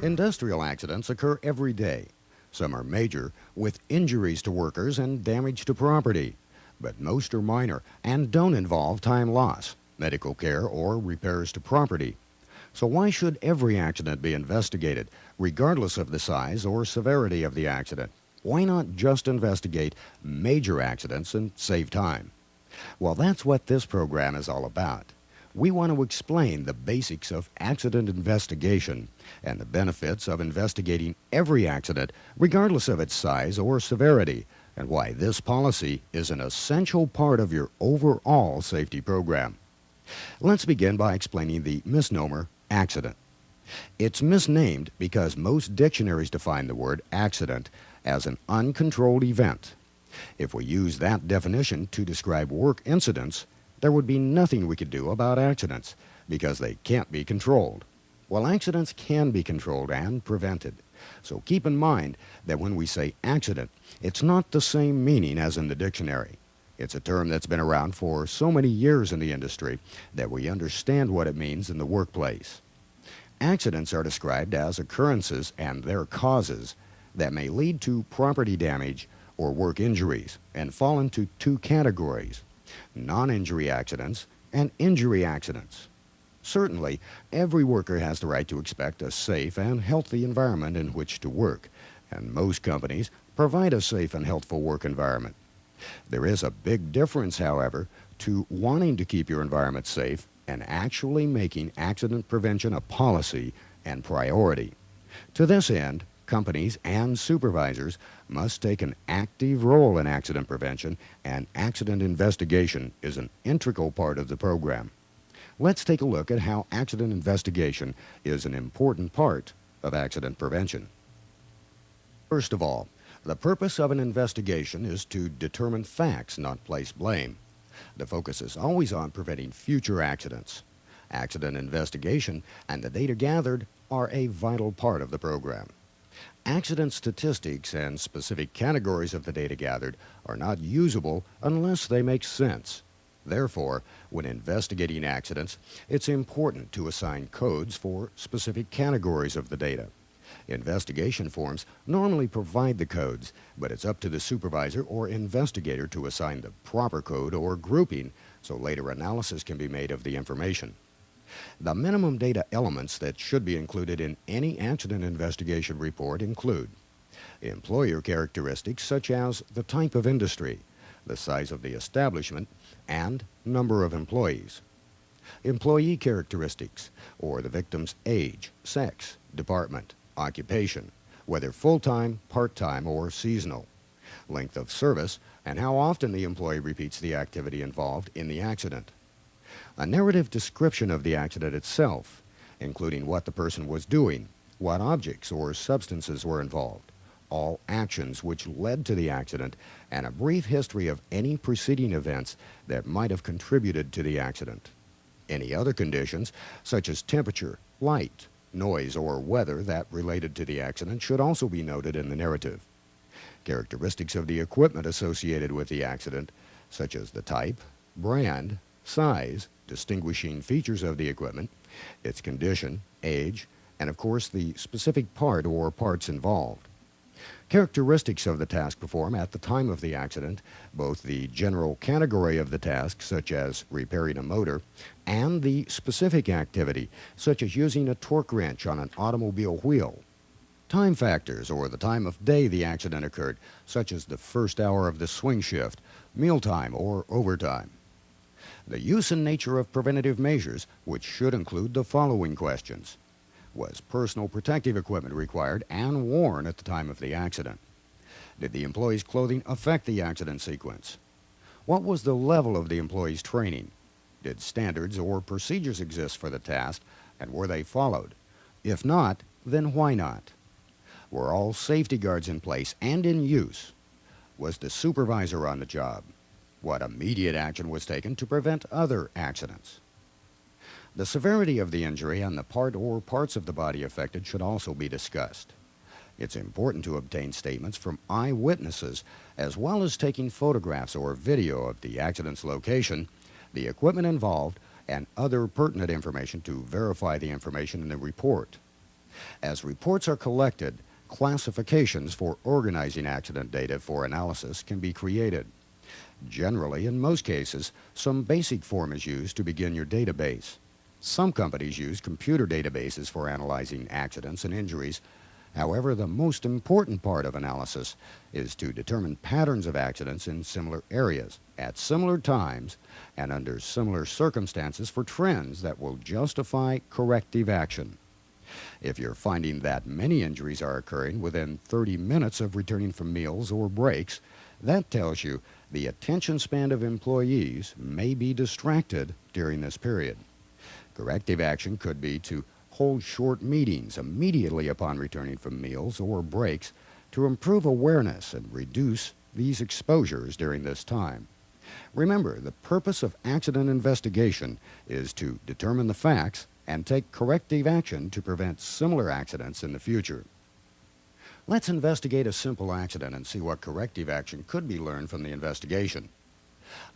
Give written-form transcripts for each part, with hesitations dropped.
Industrial accidents occur every day. Some are major, with injuries to workers and damage to property, but most are minor and don't involve time loss, medical care, or repairs to property. So why should every accident be investigated, regardless of the size or severity of the accident? Why not just investigate major accidents and save time? Well, that's what this program is all about. We want to explain the basics of accident investigation and the benefits of investigating every accident, regardless of its size or severity, and why this policy is an essential part of your overall safety program. Let's begin by explaining the misnomer accident. It's misnamed because most dictionaries define the word accident as an uncontrolled event. If we use that definition to describe work incidents, there would be nothing we could do about accidents because they can't be controlled. Well, accidents can be controlled and prevented. So keep in mind that when we say accident, it's not the same meaning as in the dictionary. It's a term that's been around for so many years in the industry that we understand what it means in the workplace. Accidents are described as occurrences and their causes that may lead to property damage or work injuries and fall into two categories: non-injury accidents and injury accidents. Certainly, every worker has the right to expect a safe and healthy environment in which to work, and most companies provide a safe and healthful work environment. There is a big difference, however, to wanting to keep your environment safe and actually making accident prevention a policy and priority. To this end, companies and supervisors must take an active role in accident prevention, and accident investigation is an integral part of the program. Let's take a look at how accident investigation is an important part of accident prevention. First of all, the purpose of an investigation is to determine facts, not place blame. The focus is always on preventing future accidents. Accident investigation and the data gathered are a vital part of the program. Accident statistics and specific categories of the data gathered are not usable unless they make sense. Therefore, when investigating accidents, it's important to assign codes for specific categories of the data. Investigation forms normally provide the codes, but it's up to the supervisor or investigator to assign the proper code or grouping so later analysis can be made of the information. The minimum data elements that should be included in any accident investigation report include employer characteristics such as the type of industry, the size of the establishment, and number of employees. Employee characteristics, or the victim's age, sex, department, occupation, whether full-time, part-time, or seasonal, length of service, and how often the employee repeats the activity involved in the accident. A narrative description of the accident itself, including what the person was doing, what objects or substances were involved, all actions which led to the accident, and a brief history of any preceding events that might have contributed to the accident. Any other conditions, such as temperature, light, noise, or weather that related to the accident should also be noted in the narrative. Characteristics of the equipment associated with the accident, such as the type, brand, size, distinguishing features of the equipment, its condition, age, and of course the specific part or parts involved. Characteristics of the task performed at the time of the accident, both the general category of the task, such as repairing a motor, and the specific activity, such as using a torque wrench on an automobile wheel. Time factors, or the time of day the accident occurred, such as the first hour of the swing shift, mealtime, or overtime. The use and nature of preventative measures, which should include the following questions. Was personal protective equipment required and worn at the time of the accident? Did the employee's clothing affect the accident sequence? What was the level of the employee's training? Did standards or procedures exist for the task, and were they followed? If not, then why not? Were all safety guards in place and in use? Was the supervisor on the job? What immediate action was taken to prevent other accidents? The severity of the injury and the part or parts of the body affected should also be discussed. It's important to obtain statements from eyewitnesses, as well as taking photographs or video of the accident's location, the equipment involved, and other pertinent information to verify the information in the report. As reports are collected, classifications for organizing accident data for analysis can be created. Generally, in most cases, some basic form is used to begin your database. Some companies use computer databases for analyzing accidents and injuries. However, the most important part of analysis is to determine patterns of accidents in similar areas, at similar times, and under similar circumstances for trends that will justify corrective action. If you're finding that many injuries are occurring within 30 minutes of returning from meals or breaks, that tells you the attention span of employees may be distracted during this period. Corrective action could be to hold short meetings immediately upon returning from meals or breaks to improve awareness and reduce these exposures during this time. Remember, the purpose of accident investigation is to determine the facts and take corrective action to prevent similar accidents in the future. Let's investigate a simple accident and see what corrective action could be learned from the investigation.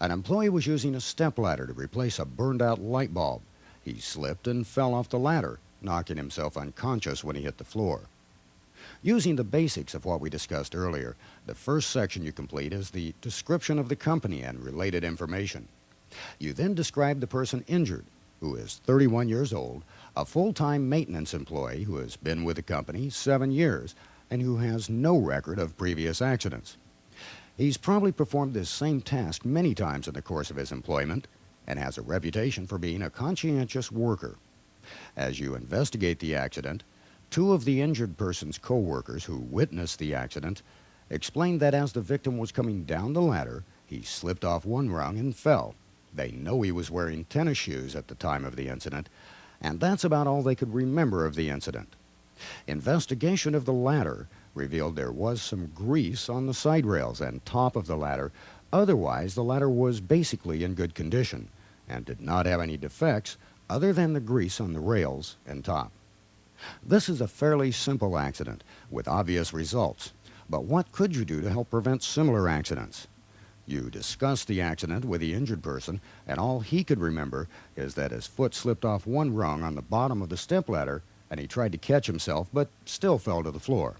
An employee was using a stepladder to replace a burned-out light bulb. He slipped and fell off the ladder, knocking himself unconscious when he hit the floor. Using the basics of what we discussed earlier, the first section you complete is the description of the company and related information. You then describe the person injured, who is 31 years old, a full-time maintenance employee who has been with the company 7 years, and who has no record of previous accidents. He's probably performed this same task many times in the course of his employment and has a reputation for being a conscientious worker. As you investigate the accident, two of the injured person's co-workers who witnessed the accident explained that as the victim was coming down the ladder, he slipped off one rung and fell. They know he was wearing tennis shoes at the time of the incident, and that's about all they could remember of the incident. Investigation of the ladder revealed there was some grease on the side rails and top of the ladder. Otherwise, the ladder was basically in good condition and did not have any defects other than the grease on the rails and top. This is a fairly simple accident with obvious results, but what could you do to help prevent similar accidents? You discussed the accident with the injured person, and all he could remember is that his foot slipped off one rung on the bottom of the stepladder, and he tried to catch himself but still fell to the floor.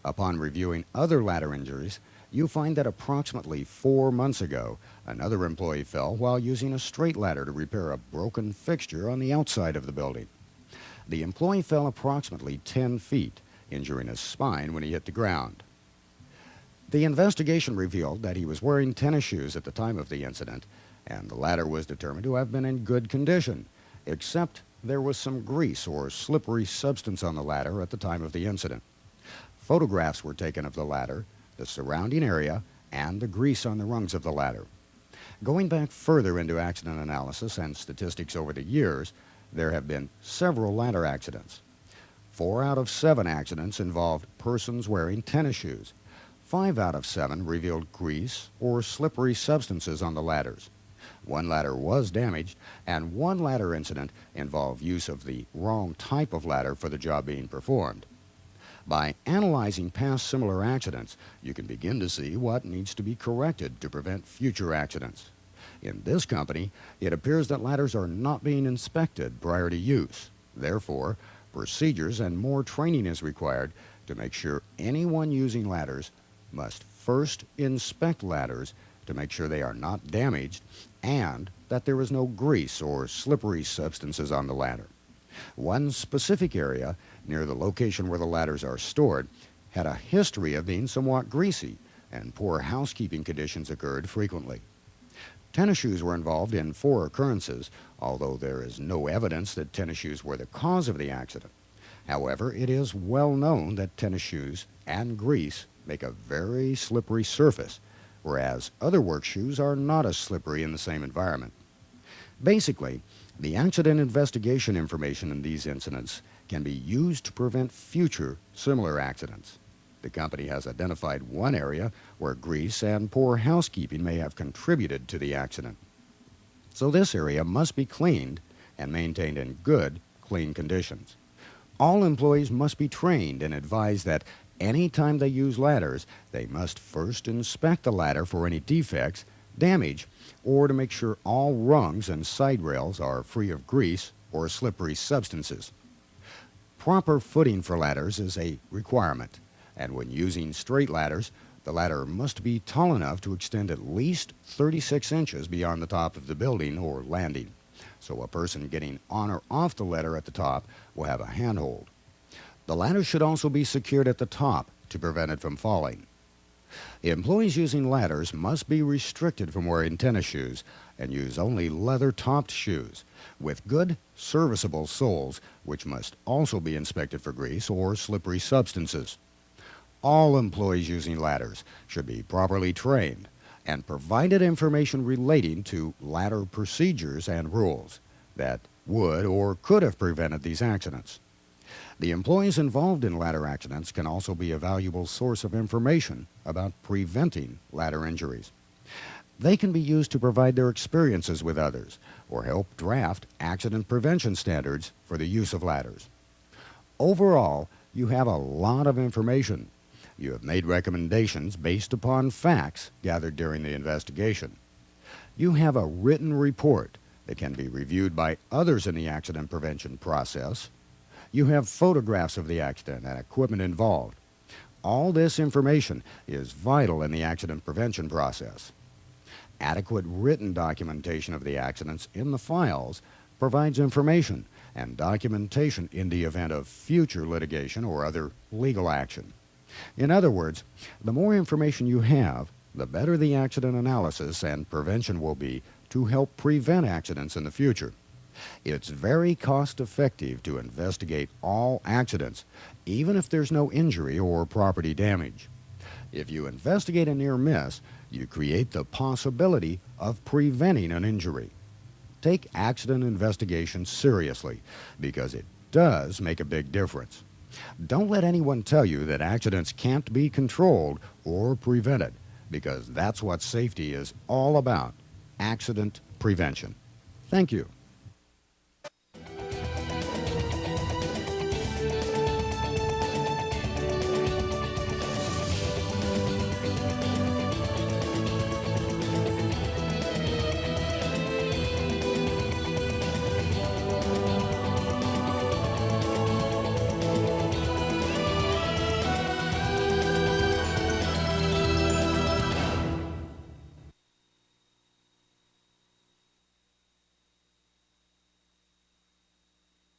Upon reviewing other ladder injuries, you find that approximately 4 months ago, another employee fell while using a straight ladder to repair a broken fixture on the outside of the building. The employee fell approximately 10 feet, injuring his spine when he hit the ground. The investigation revealed that he was wearing tennis shoes at the time of the incident, and the ladder was determined to have been in good condition, except there was some grease or slippery substance on the ladder at the time of the incident. Photographs were taken of the ladder, the surrounding area, and the grease on the rungs of the ladder. Going back further into accident analysis and statistics over the years, there have been several ladder accidents. 4 out of 7 accidents involved persons wearing tennis shoes. 5 out of 7 revealed grease or slippery substances on the ladders. 1 ladder was damaged, and 1 ladder incident involved use of the wrong type of ladder for the job being performed. By analyzing past similar accidents, you can begin to see what needs to be corrected to prevent future accidents. In this company, it appears that ladders are not being inspected prior to use. Therefore, procedures and more training is required to make sure anyone using ladders must first inspect ladders to make sure they are not damaged and that there is no grease or slippery substances on the ladder. One specific area near the location where the ladders are stored had a history of being somewhat greasy, and poor housekeeping conditions occurred frequently. Tennis shoes were involved in 4 occurrences, although there is no evidence that tennis shoes were the cause of the accident. However, it is well known that tennis shoes and grease make a very slippery surface, whereas other work shoes are not as slippery in the same environment. Basically, the accident investigation information in these incidents can be used to prevent future similar accidents. The company has identified one area where grease and poor housekeeping may have contributed to the accident. So this area must be cleaned and maintained in good, clean conditions. All employees must be trained and advised that any time they use ladders, they must first inspect the ladder for any defects, damage, or to make sure all rungs and side rails are free of grease or slippery substances. Proper footing for ladders is a requirement, and when using straight ladders, the ladder must be tall enough to extend at least 36 inches beyond the top of the building or landing, so a person getting on or off the ladder at the top will have a handhold. The ladder should also be secured at the top to prevent it from falling. Employees using ladders must be restricted from wearing tennis shoes and use only leather-topped shoes with good, serviceable soles, which must also be inspected for grease or slippery substances. All employees using ladders should be properly trained and provided information relating to ladder procedures and rules that would or could have prevented these accidents. The employees involved in ladder accidents can also be a valuable source of information about preventing ladder injuries. They can be used to provide their experiences with others or help draft accident prevention standards for the use of ladders. Overall, you have a lot of information. You have made recommendations based upon facts gathered during the investigation. You have a written report that can be reviewed by others in the accident prevention process. You have photographs of the accident and equipment involved. All this information is vital in the accident prevention process. Adequate written documentation of the accidents in the files provides information and documentation in the event of future litigation or other legal action. In other words, the more information you have, the better the accident analysis and prevention will be to help prevent accidents in the future. It's very cost-effective to investigate all accidents, even if there's no injury or property damage. If you investigate a near miss, you create the possibility of preventing an injury. Take accident investigation seriously, because it does make a big difference. Don't let anyone tell you that accidents can't be controlled or prevented, because that's what safety is all about: accident prevention. Thank you.